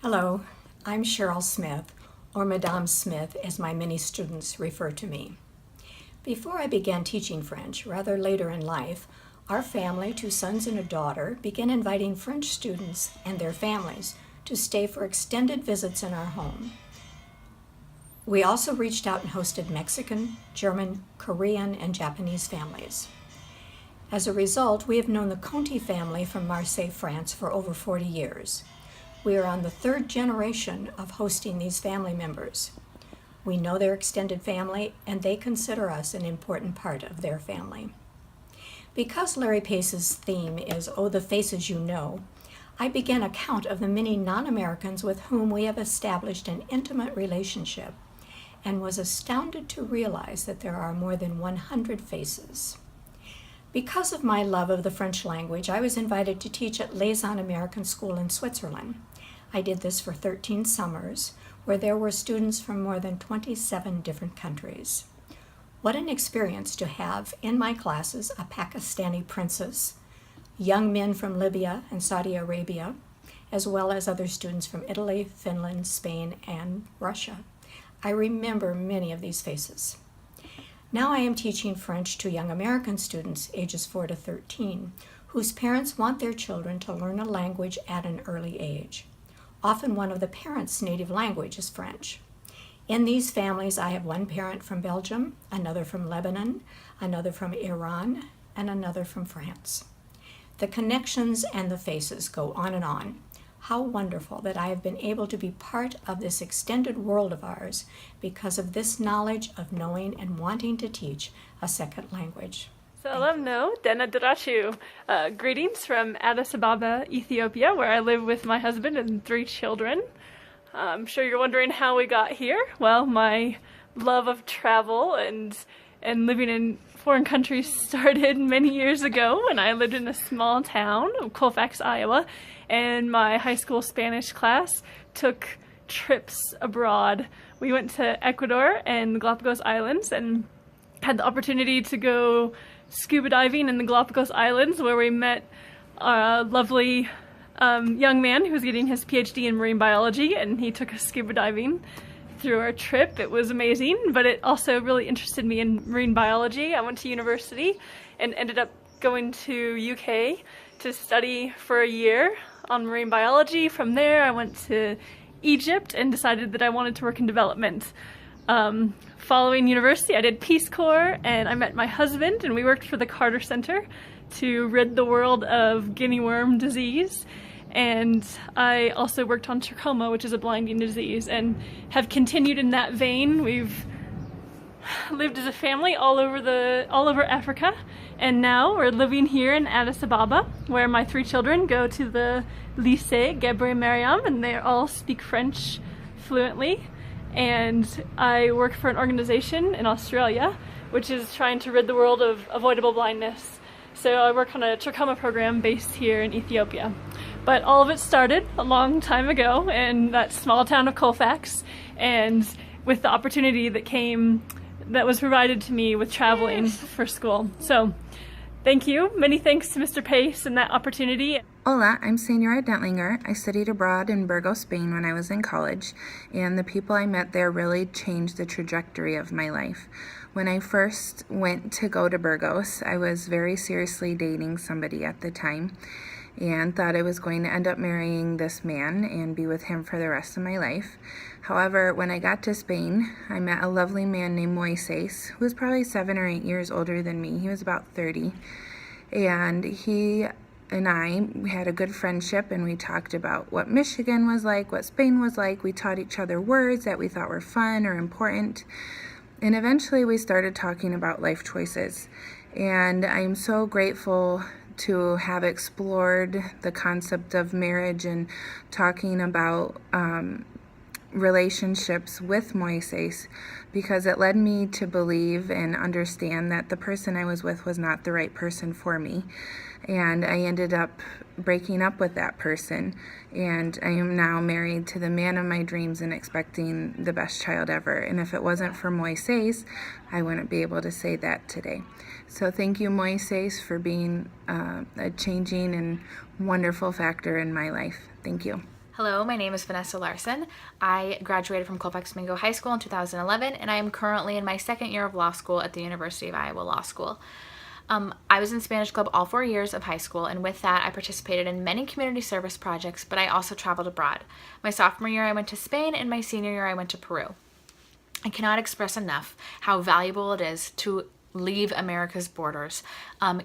Hello, I'm Cheryl Smith, or Madame Smith as my many students refer to me. Before I began teaching French, rather later in life, our family, 2 sons and a daughter, began inviting French students and their families to stay for extended visits in our home. We also reached out and hosted Mexican, German, Korean, and Japanese families. As a result, we have known the Conti family from Marseille, France for over 40 years. We are on the 3rd generation of hosting these family members. We know their extended family, and they consider us an important part of their family. Because Larry Pace's theme is "Oh, the Faces You Know," I began a count of the many non-Americans with whom we have established an intimate relationship, and was astounded to realize that there are more than 100 faces. Because of my love of the French language, I was invited to teach at Lausanne American School in Switzerland. I did this for 13 summers, where there were students from more than 27 different countries. What an experience to have in my classes a Pakistani princess, young men from Libya and Saudi Arabia, as well as other students from Italy, Finland, Spain, and Russia. I remember many of these faces. Now I am teaching French to young American students ages 4 to 13, whose parents want their children to learn a language at an early age. Often one of the parents' native language is French. In these families, I have one parent from Belgium, another from Lebanon, another from Iran, and another from France. The connections and the faces go on and on. How wonderful that I have been able to be part of this extended world of ours because of this knowledge of knowing and wanting to teach a second language. Salam no, Dena Drashu. Greetings from Addis Ababa, Ethiopia, where I live with my husband and 3 children. I'm sure you're wondering how we got here. Well, my love of travel and living in foreign countries started many years ago when I lived in a small town of Colfax, Iowa, and my high school Spanish class took trips abroad. We went to Ecuador and the Galapagos Islands and had the opportunity to go scuba diving in the Galapagos Islands, where we met a lovely young man who was getting his PhD in marine biology, and he took us scuba diving through our trip. It was amazing, but it also really interested me in marine biology. I went to university and ended up going to UK to study for a year on marine biology. From there, I went to Egypt and decided that I wanted to work in development. Following university, I did Peace Corps, and I met my husband, and we worked for the Carter Center to rid the world of guinea worm disease. And I also worked on trachoma, which is a blinding disease, and have continued in that vein. We've lived as a family all over Africa, and now we're living here in Addis Ababa, where my 3 children go to the Lycée Gebre Mariam, and they all speak French fluently. And I work for an organization in Australia, which is trying to rid the world of avoidable blindness. So I work on a trachoma program based here in Ethiopia. But all of it started a long time ago in that small town of Colfax, and with the opportunity that was provided to me with traveling for school. So thank you. Many thanks to Mr. Pace and that opportunity. Hola, I'm Senora Dentlinger. I studied abroad in Burgos, Spain when I was in college, and the people I met there really changed the trajectory of my life. When I first went to go to Burgos, I was very seriously dating somebody at the time and thought I was going to end up marrying this man and be with him for the rest of my life. However, when I got to Spain, I met a lovely man named Moises, who was probably 7 or 8 years older than me. He was about 30, and he and we had a good friendship, and we talked about what Michigan was like, what Spain was like. We taught each other words that we thought were fun or important, and eventually we started talking about life choices. And I'm so grateful to have explored the concept of marriage and talking about relationships with Moises, because it led me to believe and understand that the person I was with was not the right person for me. And I ended up breaking up with that person, and I am now married to the man of my dreams and expecting the best child ever. And if it wasn't for Moises, I wouldn't be able to say that today. So thank you, Moises, for being a changing and wonderful factor in my life. Thank you. Hello, my name is Vanessa Larson. I graduated from Colfax Mingo High School in 2011, and I am currently in my second year of law school at the University of Iowa Law School. I was in Spanish Club all 4 years of high school, and with that I participated in many community service projects, but I also traveled abroad. My sophomore year I went to Spain, and my senior year I went to Peru. I cannot express enough how valuable it is to leave America's borders.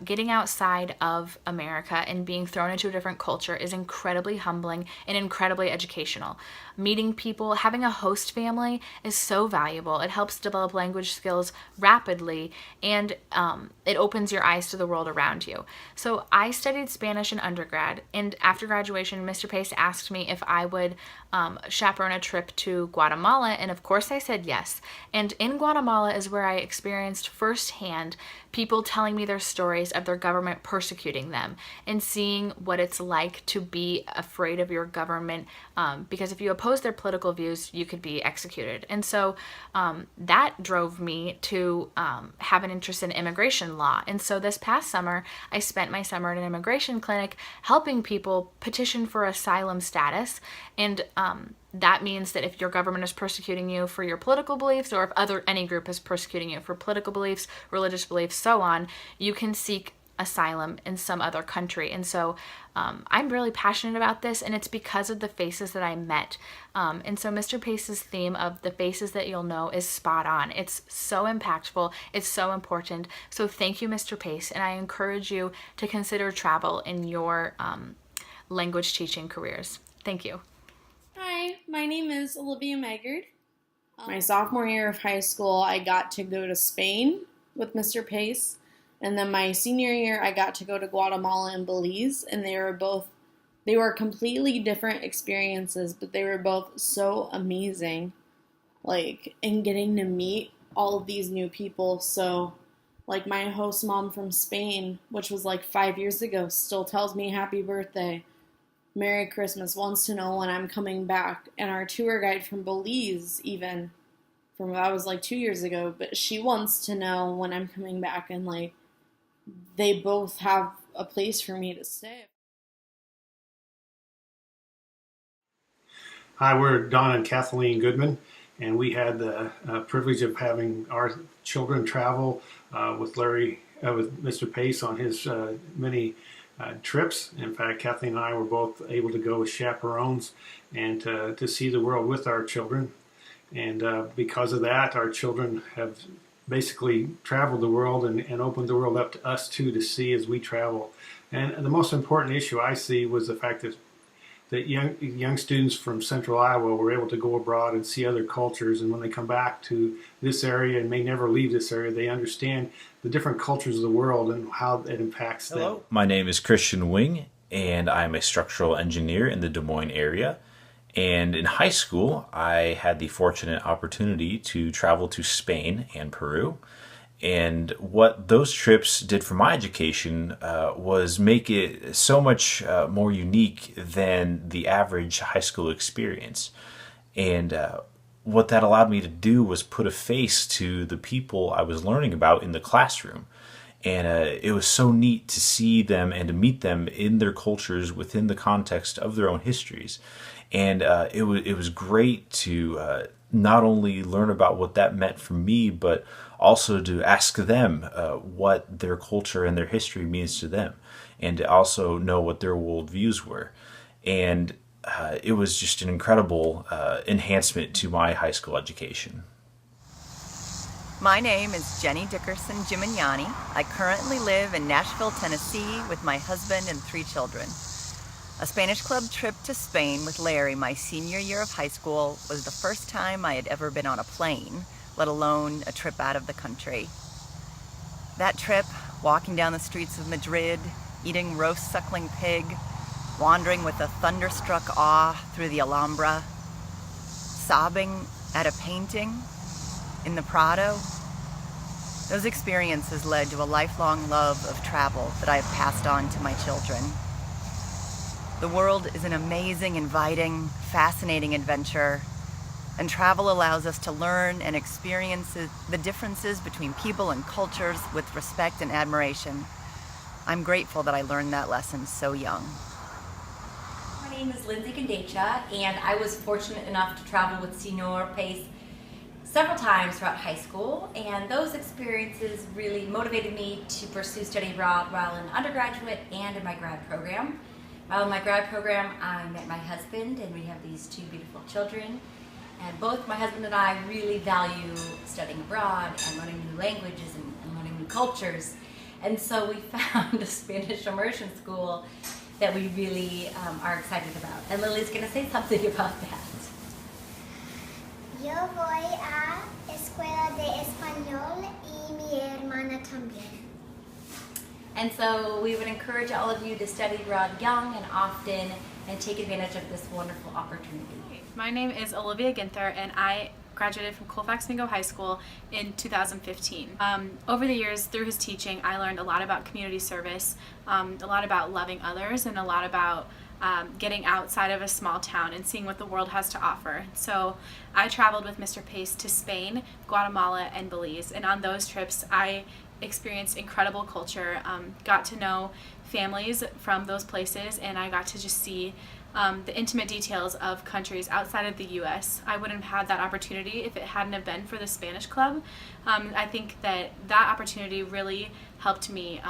Getting outside of America and being thrown into a different culture is incredibly humbling and incredibly educational. Meeting people, having a host family is so valuable. It helps develop language skills rapidly, and it opens your eyes to the world around you. So I studied Spanish in undergrad, and after graduation, Mr. Pace asked me if I would chaperone a trip to Guatemala, and of course I said yes. And in Guatemala is where I experienced firsthand people telling me their stories of their government persecuting them, and seeing what it's like to be afraid of your government, because if you oppose their political views, you could be executed. And so that drove me to have an interest in immigration law. And so this past summer, I spent my summer at an immigration clinic helping people petition for asylum status. And that means that if your government is persecuting you for your political beliefs, or if any group is persecuting you for political beliefs, religious beliefs, so on, you can seek asylum in some other country. And so I'm really passionate about this, and it's because of the faces that I met. And so Mr. Pace's theme of the faces that you'll know is spot on. It's so impactful. It's so important. So thank you, Mr. Pace, and I encourage you to consider travel in your language teaching careers. Thank you. Hi, my name is Olivia Megard. My sophomore year of high school, I got to go to Spain with Mr. Pace. And then my senior year, I got to go to Guatemala and Belize. And they were completely different experiences, but they were both so amazing. And getting to meet all of these new people. So, my host mom from Spain, which was 5 years ago, still tells me happy birthday. Merry Christmas, wants to know when I'm coming back. And our tour guide from Belize, even, that was 2 years ago, but she wants to know when I'm coming back, and they both have a place for me to stay. Hi, we're Don and Kathleen Goodman, and we had the privilege of having our children travel with Mr. Pace on his many trips. In fact, Kathleen and I were both able to go as chaperones and to see the world with our children. And because of that, our children have basically traveled the world and opened the world up to us too to see as we travel. And the most important issue I see was the fact that young students from Central Iowa were able to go abroad and see other cultures, and when they come back to this area and may never leave this area, they understand the different cultures of the world and how it impacts them. My name is Christian Wing, and I'm a structural engineer in the Des Moines area. And in high school, I had the fortunate opportunity to travel to Spain and Peru. And what those trips did for my education was make it so much more unique than the average high school experience. And what that allowed me to do was put a face to the people I was learning about in the classroom. And it was so neat to see them and to meet them in their cultures within the context of their own histories. And it was great to not only learn about what that meant for me, but also to ask them what their culture and their history means to them, and to also know what their worldviews were. And it was just an incredible enhancement to my high school education. My name is Jenny Dickerson Gimignani. I currently live in Nashville, Tennessee with my husband and 3 children. A Spanish Club trip to Spain with Larry my senior year of high school was the first time I had ever been on a plane, let alone a trip out of the country. That trip, walking down the streets of Madrid, eating roast suckling pig, wandering with a thunderstruck awe through the Alhambra, sobbing at a painting in the Prado, those experiences led to a lifelong love of travel that I have passed on to my children. The world is an amazing, inviting, fascinating adventure, and travel allows us to learn and experience the differences between people and cultures with respect and admiration. I'm grateful that I learned that lesson so young. My my name is Lindsay Gandecha, and I was fortunate enough to travel with Senor Pace several times throughout high school, and those experiences really motivated me to pursue study abroad while in undergraduate and in my grad program. While in my grad program, I met my husband, and we have these two beautiful children. And both my husband and I really value studying abroad and learning new languages and learning new cultures. And so we found a Spanish immersion school that we really are excited about. And Lily's going to say something about that. Yo voy a escuela de español y mi hermana también. And so we would encourage all of you to study abroad young and often and take advantage of this wonderful opportunity. My name is Olivia Ginther, and I graduated from Colfax Mingo High School in 2015. Over the years, through his teaching, I learned a lot about community service, a lot about loving others, and a lot about getting outside of a small town and seeing what the world has to offer. So I traveled with Mr. Pace to Spain, Guatemala, and Belize, and on those trips I experienced incredible culture, got to know families from those places, and I got to just see the intimate details of countries outside of the U.S. I wouldn't have had that opportunity if it hadn't have been for the Spanish Club. I think that opportunity really helped me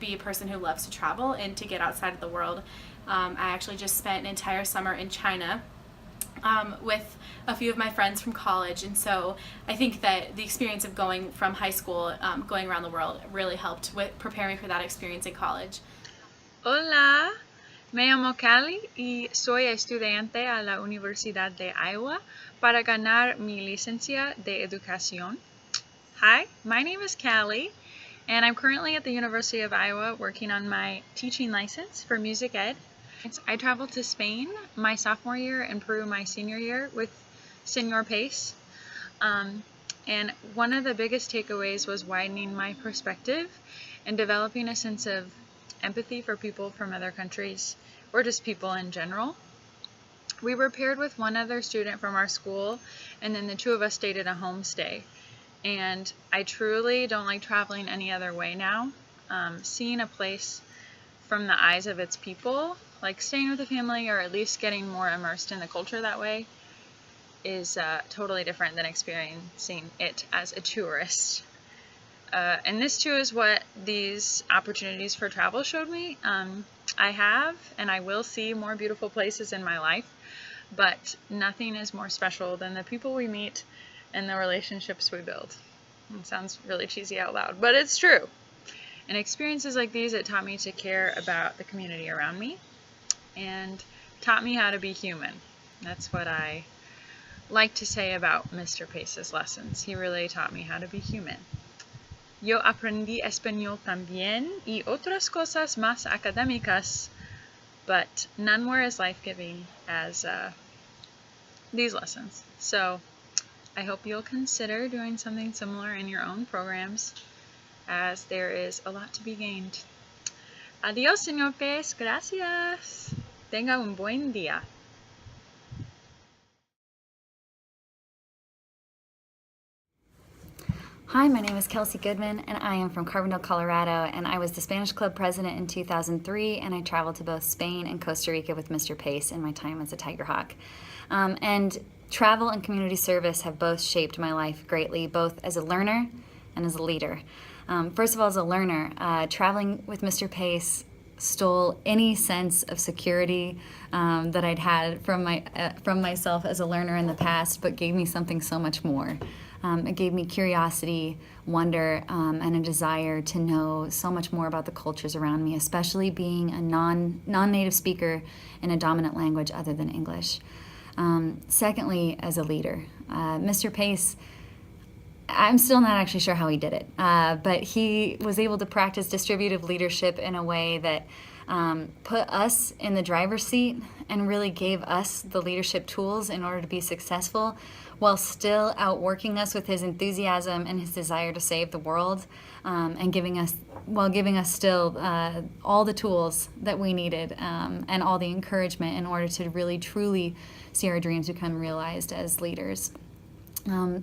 be a person who loves to travel and to get outside of the world. I actually just spent an entire summer in China with a few of my friends from college, and so I think that the experience of going from high school, going around the world, really helped with prepare me for that experience in college. Hola, me llamo Callie y soy estudiante a la Universidad de Iowa para ganar mi licencia de educación. Hi, my name is Callie, and I'm currently at the University of Iowa working on my teaching license for music ed. I traveled to Spain my sophomore year and Peru my senior year with Senor Pace. And one of the biggest takeaways was widening my perspective and developing a sense of empathy for people from other countries, or just people in general. We were paired with one other student from our school, and then the two of us stayed at a homestay. And I truly don't like traveling any other way now. Seeing a place from the eyes of its people, like staying with a family or at least getting more immersed in the culture that way, is totally different than experiencing it as a tourist. And this too is what these opportunities for travel showed me. I have and I will see more beautiful places in my life, but nothing is more special than the people we meet and the relationships we build. It sounds really cheesy out loud, but it's true. And experiences like these, it taught me to care about the community around me and taught me how to be human. That's what I like to say about Mr. Pace's lessons. He really taught me how to be human. Yo aprendí español también y otras cosas más académicas, but none were as life-giving as these lessons. So I hope you'll consider doing something similar in your own programs, as there is a lot to be gained. Adiós, Señor Pace. Gracias. Tenga un buen día. Hi, my name is Kelsey Goodman, and I am from Carbondale, Colorado, and I was the Spanish Club president in 2003, and I traveled to both Spain and Costa Rica with Mr. Pace in my time as a Tiger Hawk. And travel and community service have both shaped my life greatly, both as a learner and as a leader. First of all, as a learner, traveling with Mr. Pace stole any sense of security that I'd had from myself as a learner in the past, but gave me something so much more. It gave me curiosity, wonder, and a desire to know so much more about the cultures around me, especially being a non-native speaker in a dominant language other than English. Secondly, as a leader, Mr. Pace, I'm still not actually sure how he did it, but he was able to practice distributive leadership in a way that put us in the driver's seat and really gave us the leadership tools in order to be successful, while still outworking us with his enthusiasm and his desire to save the world, and giving us still all the tools that we needed, and all the encouragement in order to really truly see our dreams become realized as leaders.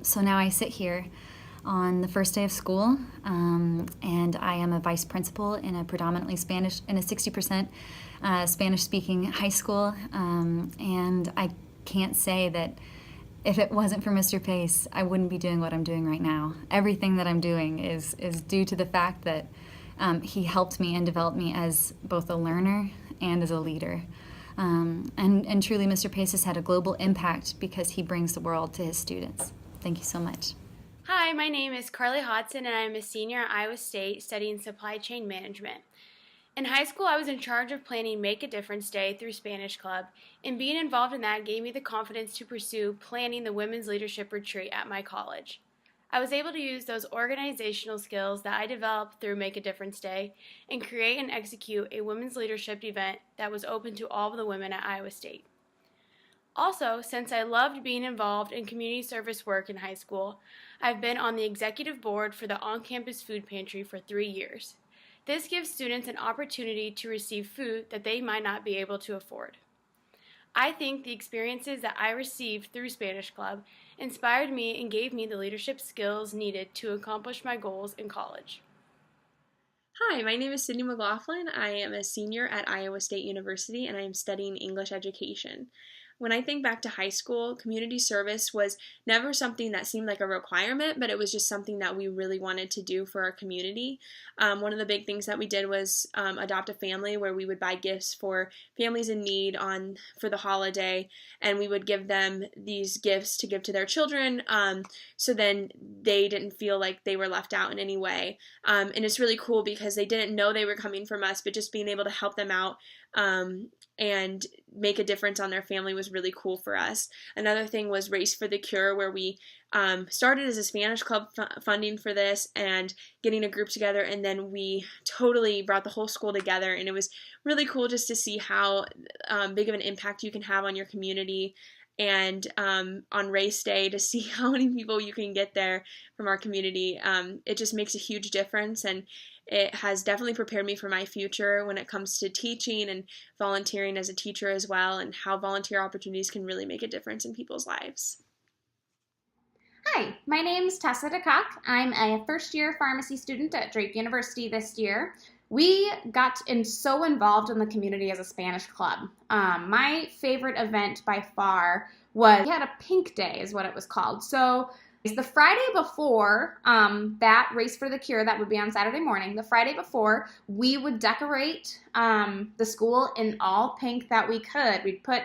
So now I sit here on the first day of school, and I am a vice principal in a predominantly Spanish, in a 60% Spanish-speaking high school, and I can't say that if it wasn't for Mr. Pace, I wouldn't be doing what I'm doing right now. Everything that I'm doing is due to the fact that he helped me and developed me as both a learner and as a leader. And truly, Mr. Pace has had a global impact because he brings the world to his students. Thank you so much. Hi, my name is Carly Hodson, and I'm a senior at Iowa State studying supply chain management. In high school, I was in charge of planning Make a Difference Day through Spanish Club, and being involved in that gave me the confidence to pursue planning the Women's Leadership Retreat at my college. I was able to use those organizational skills that I developed through Make a Difference Day and create and execute a women's leadership event that was open to all of the women at Iowa State. Also, since I loved being involved in community service work in high school, I've been on the executive board for the on-campus food pantry for 3 years. This gives students an opportunity to receive food that they might not be able to afford. I think the experiences that I received through Spanish Club inspired me and gave me the leadership skills needed to accomplish my goals in college. Hi, my name is Sydney McLaughlin. I am a senior at Iowa State University, and I am studying English education. When I think back to high school, community service was never something that seemed like a requirement, but it was just something that we really wanted to do for our community. One of the big things that we did was adopt a family, where we would buy gifts for families in need for the holiday, and we would give them these gifts to give to their children, so then they didn't feel like they were left out in any way. And it's really cool because they didn't know they were coming from us, but just being able to help them out and make a difference on their family was really cool for us. Another thing was Race for the Cure, where we started as a Spanish club funding for this and getting a group together, and then we totally brought the whole school together, and it was really cool just to see how big of an impact you can have on your community, and on race day to see how many people you can get there from our community. It just makes a huge difference, and it has definitely prepared me for my future when it comes to teaching and volunteering as a teacher as well, and how volunteer opportunities can really make a difference in people's lives. Hi, my name's Tessa DeCock. I'm a first-year pharmacy student at Drake University this year. We got so involved in the community as a Spanish club. My favorite event by far was, we had a pink day is what it was called. So the Friday before that Race for the Cure, that would be on Saturday morning, the Friday before, we would decorate the school in all pink that we could. We'd put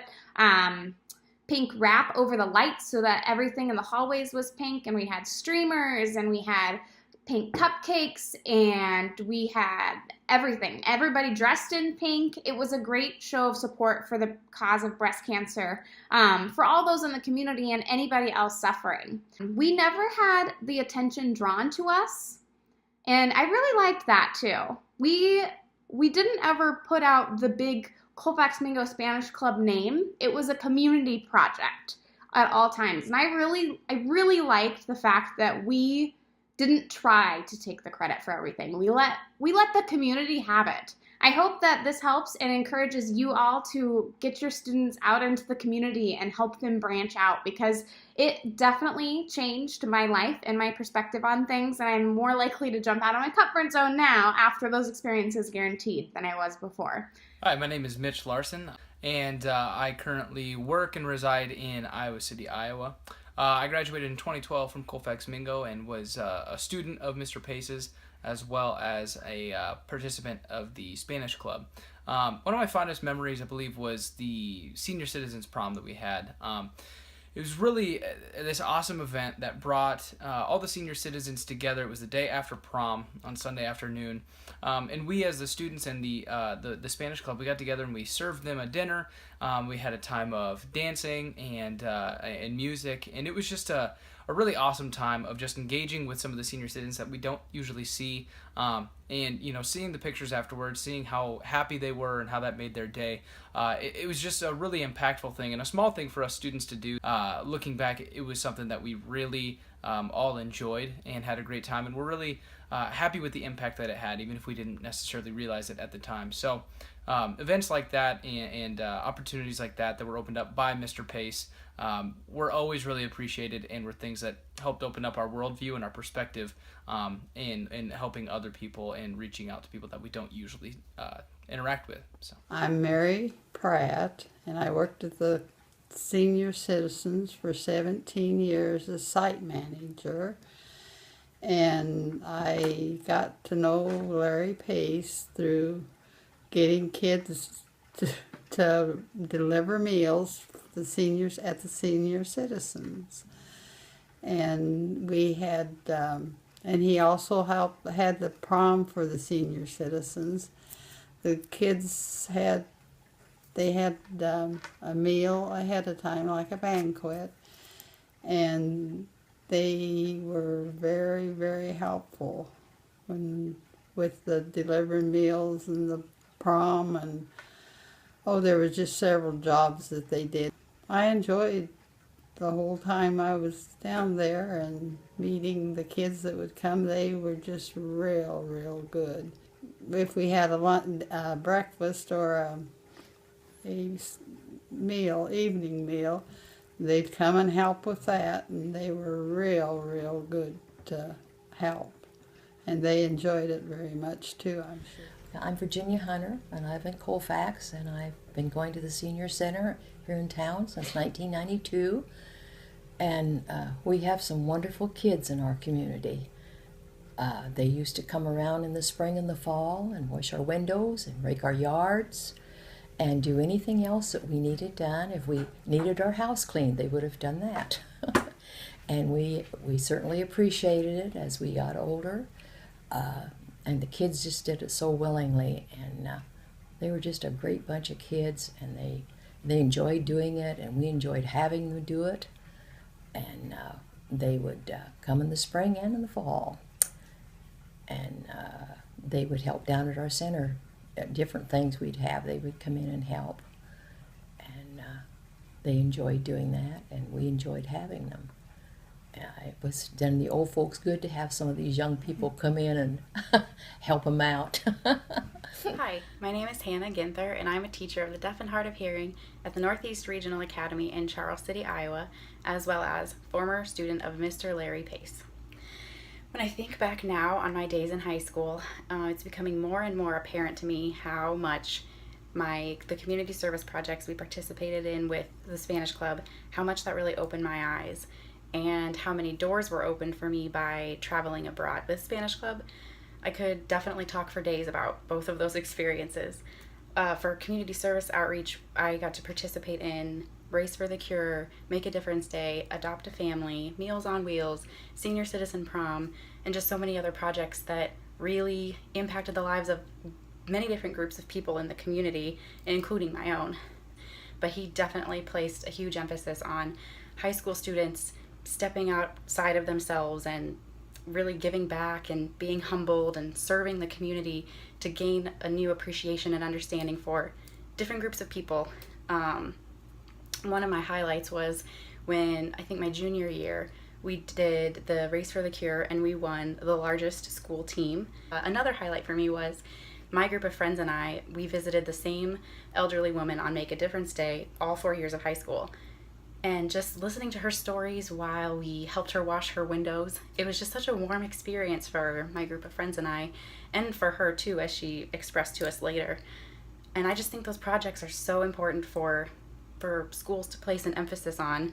pink wrap over the lights so that everything in the hallways was pink, and we had streamers, and we had pink cupcakes, and we had everything. Everybody dressed in pink. It was a great show of support for the cause of breast cancer, for all those in the community and anybody else suffering. We never had the attention drawn to us, and I really liked that too. We didn't ever put out the big Colfax Mingo Spanish Club name. It was a community project at all times, and I really liked the fact that we didn't try to take the credit for everything. We let the community have it. I hope that this helps and encourages you all to get your students out into the community and help them branch out, because it definitely changed my life and my perspective on things, and I'm more likely to jump out of my comfort zone now after those experiences guaranteed than I was before. Hi, my name is Mitch Larson, and I currently work and reside in Iowa City, Iowa. I graduated in 2012 from Colfax Mingo and was a student of Mr. Pace's, as well as a participant of the Spanish Club. One of my fondest memories, I believe, was the Senior Citizens Prom that we had. It was really this awesome event that brought all the senior citizens together. It was the day after prom on Sunday afternoon, and we, as the students and the Spanish Club, we got together and we served them a dinner. We had a time of dancing and music, and it was just a really awesome time of just engaging with some of the senior citizens that we don't usually see, and seeing the pictures afterwards, seeing how happy they were and how that made their day. It was just a really impactful thing and a small thing for us students to do. Looking back, it was something that we really all enjoyed and had a great time, and we're really happy with the impact that it had, even if we didn't necessarily realize it at the time. So events like that and opportunities like that were opened up by Mr. Pace were always really appreciated, and were things that helped open up our worldview and our perspective in helping other people and reaching out to people that we don't usually interact with. So I'm Mary Pratt, and I worked at the Senior Citizens for 17 years as site manager. And I got to know Larry Pace through getting kids to deliver meals for the seniors at the Senior Citizens. And we had, and he also had the prom for the Senior Citizens. The kids had a meal ahead of time, like a banquet, and they were very, very helpful with the delivering meals and the prom, and there was just several jobs that they did. I enjoyed the whole time I was down there and meeting the kids that would come. They were just real, real good. If we had a breakfast or a evening meal, they'd come and help with that, and they were real, real good to help. And they enjoyed it very much too, I'm sure. I'm Virginia Hunter, and I live in Colfax, and I've been going to the Senior Center here in town since 1992. And we have some wonderful kids in our community. They used to come around in the spring and the fall and wash our windows and rake our yards and do anything else that we needed done. If we needed our house cleaned, they would have done that. And we certainly appreciated it as we got older. And the kids just did it so willingly. And they were just a great bunch of kids, and they enjoyed doing it, and we enjoyed having them do it. And they would come in the spring and in the fall. And they would help down at our center. Different things we'd have, they would come in and help, and they enjoyed doing that, and we enjoyed having them. It was done the old folks good to have some of these young people come in and help them out. Hi, my name is Hannah Ginther, and I'm a teacher of the Deaf and Hard of Hearing at the Northeast Regional Academy in Charles City, Iowa, as well as former student of Mr. Larry Pace. When I think back now on my days in high school, it's becoming more and more apparent to me how much the community service projects we participated in with the Spanish Club, how much that really opened my eyes, and how many doors were opened for me by traveling abroad with Spanish Club. I could definitely talk for days about both of those experiences. For community service outreach, I got to participate in Race for the Cure, Make a Difference Day, Adopt a Family, Meals on Wheels, Senior Citizen Prom, and just so many other projects that really impacted the lives of many different groups of people in the community, including my own. But he definitely placed a huge emphasis on high school students stepping outside of themselves and really giving back and being humbled and serving the community to gain a new appreciation and understanding for different groups of people. One of my highlights was when, I think my junior year, we did the Race for the Cure and we won the largest school team. Another highlight for me was my group of friends and I, we visited the same elderly woman on Make a Difference Day all 4 years of high school. And just listening to her stories while we helped her wash her windows, it was just such a warm experience for my group of friends and I, and for her too, as she expressed to us later. And I just think those projects are so important for schools to place an emphasis on,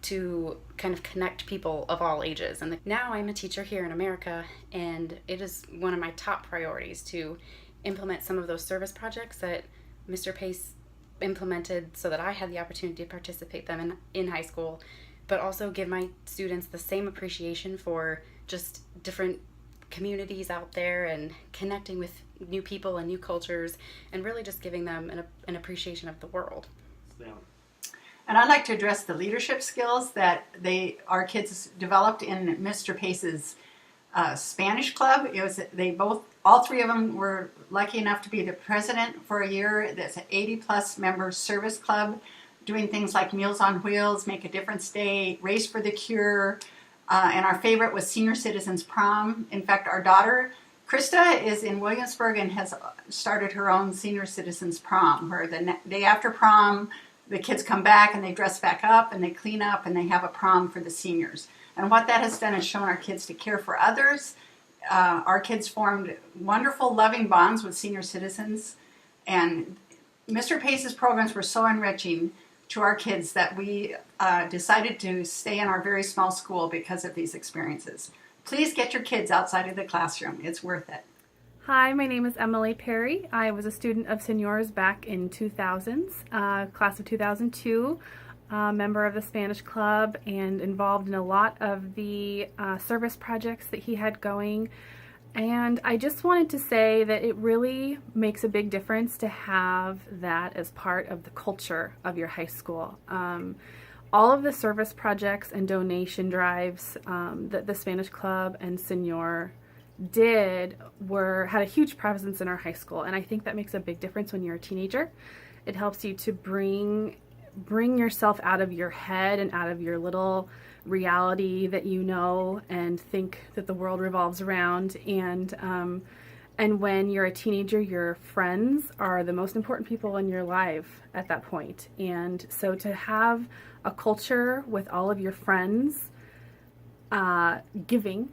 to kind of connect people of all ages. And now I'm a teacher here in America, and it is one of my top priorities to implement some of those service projects that Mr. Pace implemented so that I had the opportunity to participate them in high school, but also give my students the same appreciation for just different communities out there and connecting with new people and new cultures, and really just giving them an appreciation of the world. Yeah. And I'd like to address the leadership skills that our kids developed in Mr. Pace's Spanish Club. All three of them were lucky enough to be the president for a year. That's an 80-plus member service club, doing things like Meals on Wheels, Make a Difference Day, Race for the Cure, And our favorite was Senior Citizens Prom. In fact, our daughter, Krista, is in Williamsburg and has started her own Senior Citizens Prom, where the day after prom, the kids come back and they dress back up and they clean up and they have a prom for the seniors. And what that has done is shown our kids to care for others. Our kids formed wonderful, loving bonds with senior citizens. And Mr. Pace's programs were so enriching to our kids that we decided to stay in our very small school because of these experiences. Please get your kids outside of the classroom. It's worth it. Hi, my name is Emily Perry. I was a student of Seniors back in 2000s, class of 2002, member of the Spanish Club and involved in a lot of the service projects that he had going. And I just wanted to say that it really makes a big difference to have that as part of the culture of your high school. All of the service projects and donation drives that the Spanish Club and Senior did had a huge presence in our high school, and I think that makes a big difference when you're a teenager. It helps you to bring yourself out of your head and out of your little reality that you know and think that the world revolves around. And when you're a teenager, your friends are the most important people in your life at that point. And so to have a culture with all of your friends giving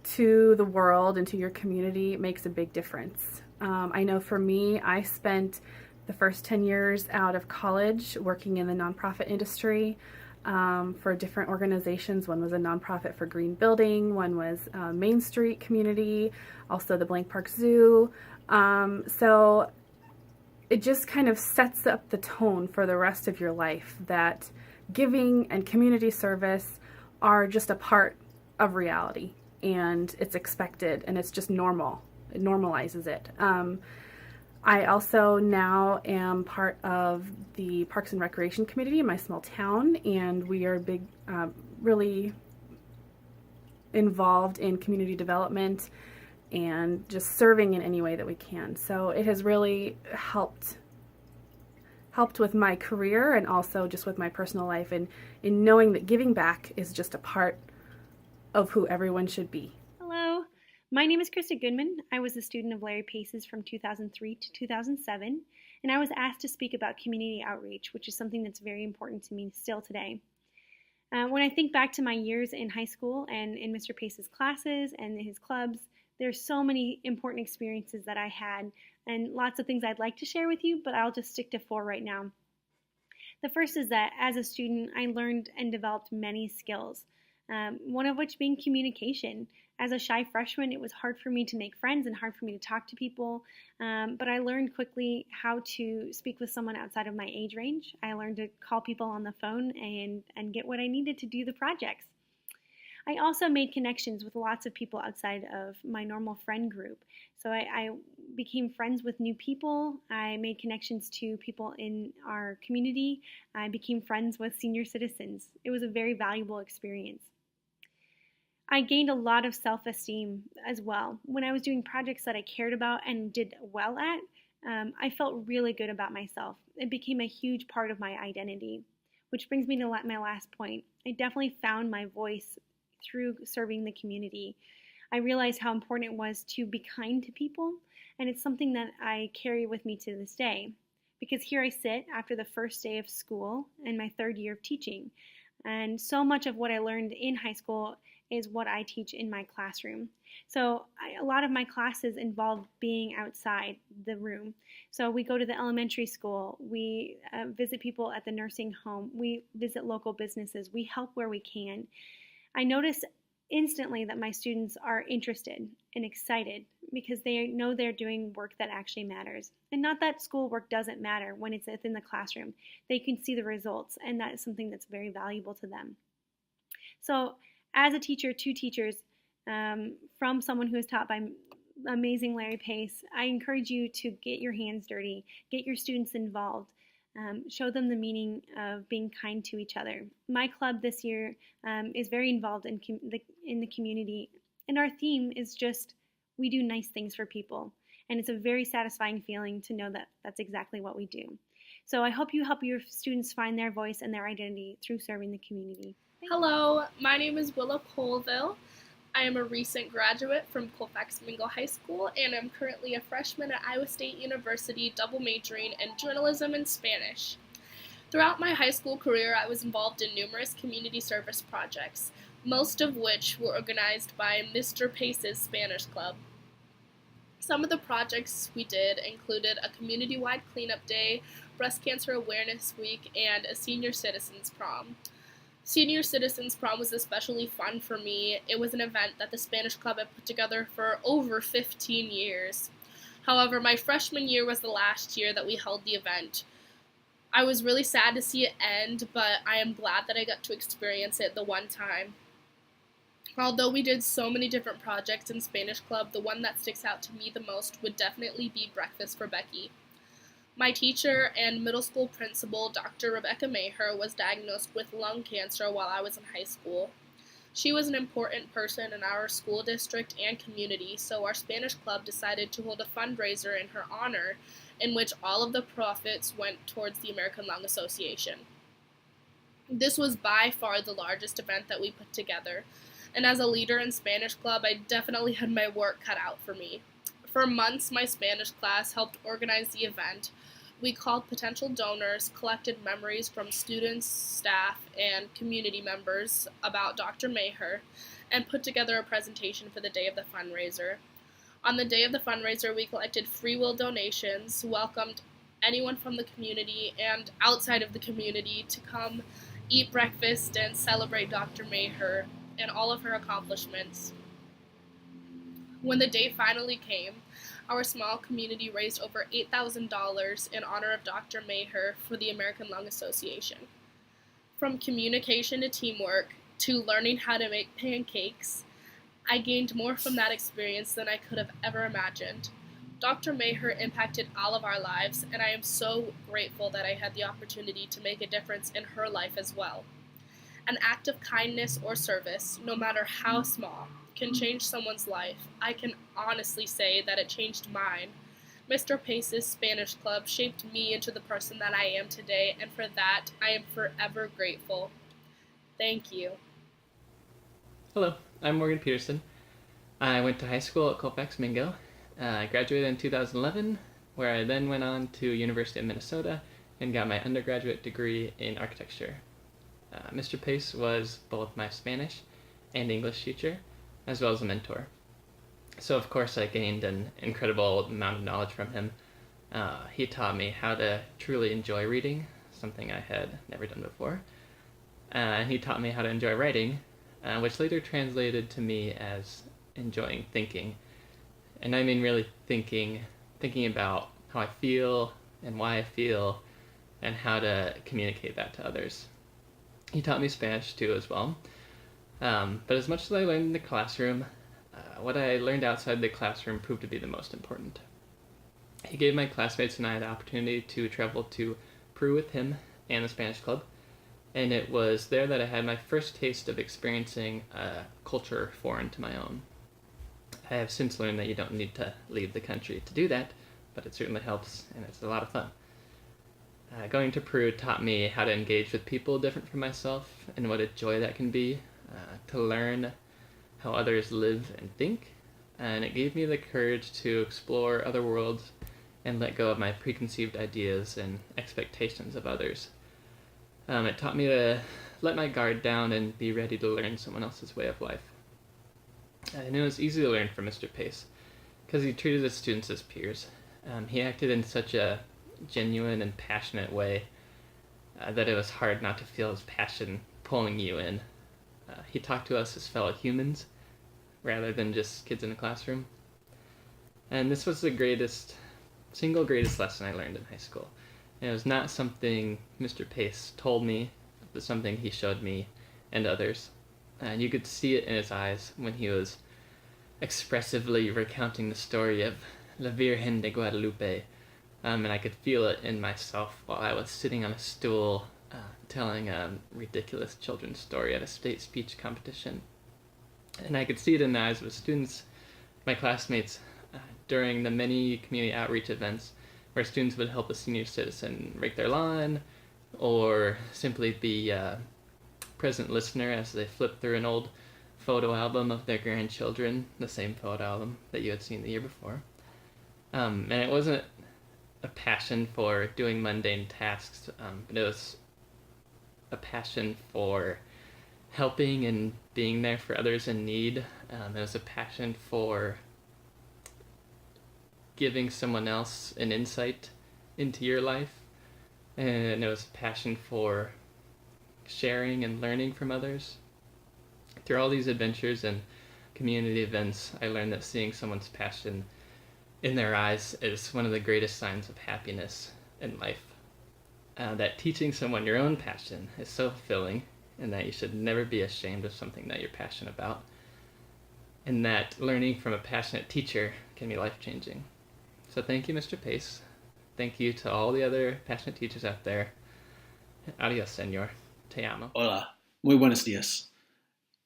to the world and to your community makes a big difference. I know for me, I spent the first 10 years out of college working in the nonprofit industry for different organizations. One was a nonprofit for green building, one was Main Street Community, also the Blank Park Zoo. So it just kind of sets up the tone for the rest of your life that giving and community service are just a part of reality, and it's expected, and it's just normal. It normalizes it. I also now am part of the Parks and Recreation Committee in my small town, and we are big, really involved in community development and just serving in any way that we can. So it has really helped with my career and also just with my personal life, and in knowing that giving back is just a part of who everyone should be. Hello, my name is Krista Goodman. I was a student of Larry Pace's from 2003 to 2007, and I was asked to speak about community outreach, which is something that's very important to me still today. When I think back to my years in high school and in Mr. Pace's classes and his clubs, there's so many important experiences that I had and lots of things I'd like to share with you, but I'll just stick to 4 right now. The first is that as a student, I learned and developed many skills, one of which being communication. As a shy freshman, it was hard for me to make friends and hard for me to talk to people, but I learned quickly how to speak with someone outside of my age range. I learned to call people on the phone and get what I needed to do the projects. I also made connections with lots of people outside of my normal friend group. So I became friends with new people. I made connections to people in our community. I became friends with senior citizens. It was a very valuable experience. I gained a lot of self-esteem as well. When I was doing projects that I cared about and did well at, I felt really good about myself. It became a huge part of my identity, which brings me to my last point. I definitely found my voice through serving the community. I realized how important it was to be kind to people, and it's something that I carry with me to this day. Because here I sit after the first day of school and my 3rd year of teaching, and so much of what I learned in high school is what I teach in my classroom. So a lot of my classes involve being outside the room. So we go to the elementary school, we visit people at the nursing home, we visit local businesses, we help where we can. I notice instantly that my students are interested and excited because they know they're doing work that actually matters. And not that schoolwork doesn't matter when it's within the classroom. They can see the results, and that is something that's very valuable to them. So as a teacher to teachers, from someone who is taught by amazing Larry Pace, I encourage you to get your hands dirty, get your students involved, show them the meaning of being kind to each other. My club this year is very involved in the community, and our theme is just, we do nice things for people. And it's a very satisfying feeling to know that that's exactly what we do. So I hope you help your students find their voice and their identity through serving the community. Thanks. Hello, my name is Willow Colville. I am a recent graduate from Colfax Mingo High School, and I'm currently a freshman at Iowa State University, double majoring in journalism and Spanish. Throughout my high school career, I was involved in numerous community service projects, most of which were organized by Mr. Pace's Spanish Club. Some of the projects we did included a community-wide cleanup day, Breast Cancer Awareness Week, and a Senior Citizens Prom. Senior Citizens Prom was especially fun for me. It was an event that the Spanish Club had put together for over 15 years. However, my freshman year was the last year that we held the event. I was really sad to see it end, but I am glad that I got to experience it the one time. Although we did so many different projects in Spanish Club, the one that sticks out to me the most would definitely be Breakfast for Becky. My teacher and middle school principal, Dr. Rebecca Maher, was diagnosed with lung cancer while I was in high school. She was an important person in our school district and community, so our Spanish Club decided to hold a fundraiser in her honor, in which all of the profits went towards the American Lung Association. This was by far the largest event that we put together, and as a leader in Spanish Club, I definitely had my work cut out for me. For months, my Spanish class helped organize the event. We called potential donors, collected memories from students, staff, and community members about Dr. Maher, and put together a presentation for the day of the fundraiser. On the day of the fundraiser, we collected free will donations, welcomed anyone from the community and outside of the community to come eat breakfast and celebrate Dr. Maher and all of her accomplishments. When the day finally came, our small community raised over $8,000 in honor of Dr. Maher for the American Lung Association. From communication to teamwork to learning how to make pancakes, I gained more from that experience than I could have ever imagined. Dr. Maher impacted all of our lives, and I am so grateful that I had the opportunity to make a difference in her life as well. An act of kindness or service, no matter how small, can change someone's life. I can honestly say that it changed mine. Mr. Pace's Spanish Club shaped me into the person that I am today, and for that, I am forever grateful. Thank you. Hello, I'm Morgan Peterson. I went to high school at Colfax Mingo. I graduated in 2011, where I then went on to University of Minnesota and got my undergraduate degree in architecture. Mr. Pace was both my Spanish and English teacher, as well as a mentor. So of course I gained an incredible amount of knowledge from him. He taught me how to truly enjoy reading, something I had never done before. And he taught me how to enjoy writing, which later translated to me as enjoying thinking. And I mean really thinking about how I feel and why I feel and how to communicate that to others. He taught me Spanish too as well. But as much as I learned in the classroom, what I learned outside the classroom proved to be the most important. He gave my classmates and I the opportunity to travel to Peru with him and the Spanish Club, and it was there that I had my first taste of experiencing a culture foreign to my own. I have since learned that you don't need to leave the country to do that, but it certainly helps, and it's a lot of fun. Going to Peru taught me how to engage with people different from myself, and what a joy that can be, to learn how others live and think, and it gave me the courage to explore other worlds and let go of my preconceived ideas and expectations of others. It taught me to let my guard down and be ready to learn someone else's way of life. And it was easy to learn from Mr. Pace, because he treated his students as peers. He acted in such a genuine and passionate way that it was hard not to feel his passion pulling you in. He talked to us as fellow humans, rather than just kids in a classroom. And this was the single greatest lesson I learned in high school. And it was not something Mr. Pace told me, but something he showed me and others. And you could see it in his eyes when he was expressively recounting the story of La Virgen de Guadalupe, and I could feel it in myself while I was sitting on a stool telling a ridiculous children's story at a state speech competition. And I could see it in the eyes of the students, my classmates, during the many community outreach events where students would help a senior citizen rake their lawn, or simply be present listener as they flip through an old photo album of their grandchildren, the same photo album that you had seen the year before. And it wasn't a passion for doing mundane tasks, but it was a passion for helping and being there for others in need. It was a passion for giving someone else an insight into your life, and it was a passion for sharing and learning from others. Through all these adventures and community events, I learned that seeing someone's passion in their eyes is one of the greatest signs of happiness in life. That teaching someone your own passion is so fulfilling, and that you should never be ashamed of something that you're passionate about, and that learning from a passionate teacher can be life-changing. So thank you, Mr. Pace. Thank you to all the other passionate teachers out there. Adios, señor. Te amo. Hola, muy buenos días.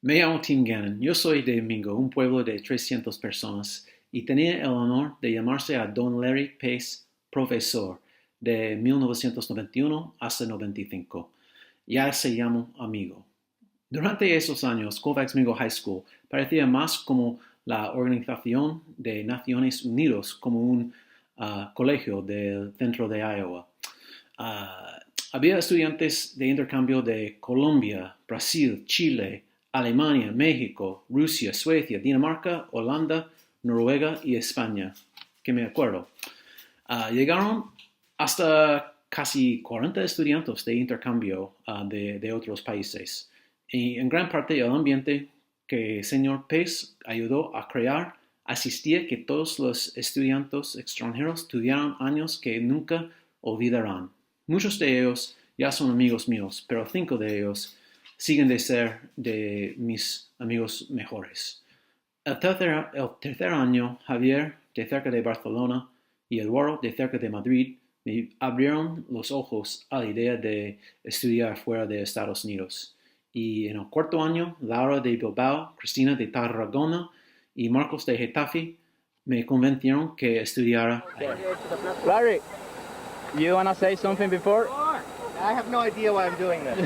Me llamo Tim Gannon. Yo soy de Mingo, un pueblo de 300 personas, y tenía el honor de llamarse a Don Larry Pace, profesor, de 1991 hasta 95. Ya se llamó amigo. Durante esos años, Colfax Mingo High School parecía más como la Organización de Naciones Unidas, como un colegio del centro de Iowa. Había estudiantes de intercambio de Colombia, Brasil, Chile, Alemania, México, Rusia, Suecia, Dinamarca, Holanda, Noruega y España, que me acuerdo. Llegaron hasta casi 40 estudiantes de intercambio de otros países. Y en gran parte el ambiente que el señor Pace ayudó a crear asistía que todos los estudiantes extranjeros tuvieran años que nunca olvidarán. Muchos de ellos ya son amigos míos, pero 5 de ellos siguen de ser de mis amigos mejores. El tercer año, Javier, de cerca de Barcelona, y Eduardo, de cerca de Madrid, me abrieron los ojos a la idea de estudiar fuera de Estados Unidos. Y en el cuarto año, Laura de Bilbao, Cristina de Tarragona y Marcos de Getafe me convencieron que estudiara allá. Larry, you want to say something before? I have no idea why I'm doing this.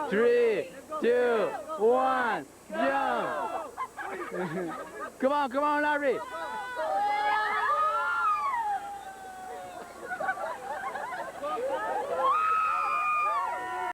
3, 2, 1, jump! Come on, Larry!